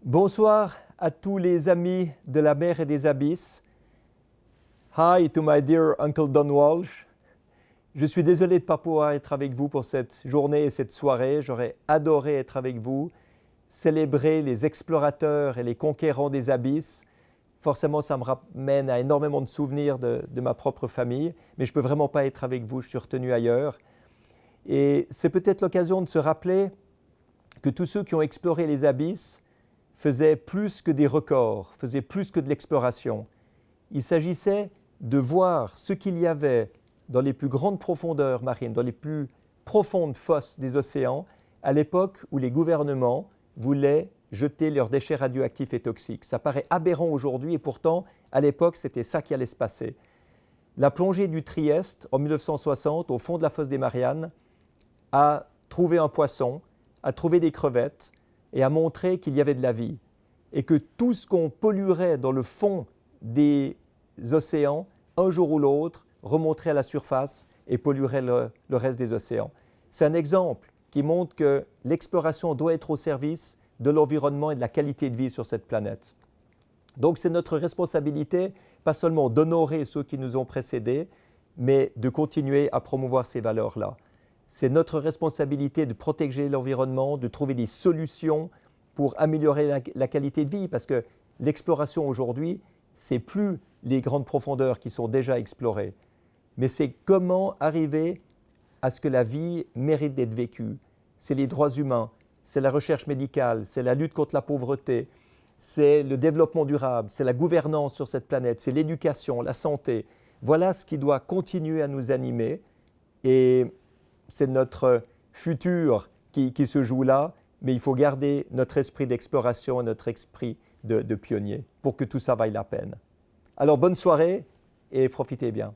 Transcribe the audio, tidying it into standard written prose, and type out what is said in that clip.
Bonsoir à tous les amis de la mer et des abysses. Hi to my dear Uncle Don Walsh. Je suis désolé de ne pas pouvoir être avec vous pour cette journée et cette soirée. J'aurais adoré être avec vous, célébrer les explorateurs et les conquérants des abysses. Forcément, ça me ramène à énormément de souvenirs de ma propre famille, mais je ne peux vraiment pas être avec vous, je suis retenu ailleurs. Et c'est peut-être l'occasion de se rappeler que tous ceux qui ont exploré les abysses faisaient plus que des records, faisaient plus que de l'exploration. Il s'agissait de voir ce qu'il y avait dans les plus grandes profondeurs marines, dans les plus profondes fosses des océans, à l'époque où les gouvernements voulaient jeter leurs déchets radioactifs et toxiques. Ça paraît aberrant aujourd'hui et pourtant, à l'époque, c'était ça qui allait se passer. La plongée du Trieste, en 1960, au fond de la fosse des Mariannes, a trouvé un poisson, a trouvé des crevettes et a montré qu'il y avait de la vie et que tout ce qu'on polluerait dans le fond des océans, un jour ou l'autre, remonterait à la surface et polluerait le reste des océans. C'est un exemple qui montre que l'exploration doit être au service de l'environnement et de la qualité de vie sur cette planète. Donc c'est notre responsabilité, pas seulement d'honorer ceux qui nous ont précédés, mais de continuer à promouvoir ces valeurs-là. C'est notre responsabilité de protéger l'environnement, de trouver des solutions pour améliorer la qualité de vie, parce que l'exploration aujourd'hui, ce n'est plus les grandes profondeurs qui sont déjà explorées, mais c'est comment arriver à ce que la vie mérite d'être vécue. C'est les droits humains, c'est la recherche médicale, c'est la lutte contre la pauvreté, c'est le développement durable, c'est la gouvernance sur cette planète, c'est l'éducation, la santé. Voilà ce qui doit continuer à nous animer et c'est notre futur qui se joue là, mais il faut garder notre esprit d'exploration et notre esprit de pionnier pour que tout ça vaille la peine. Alors bonne soirée et profitez bien.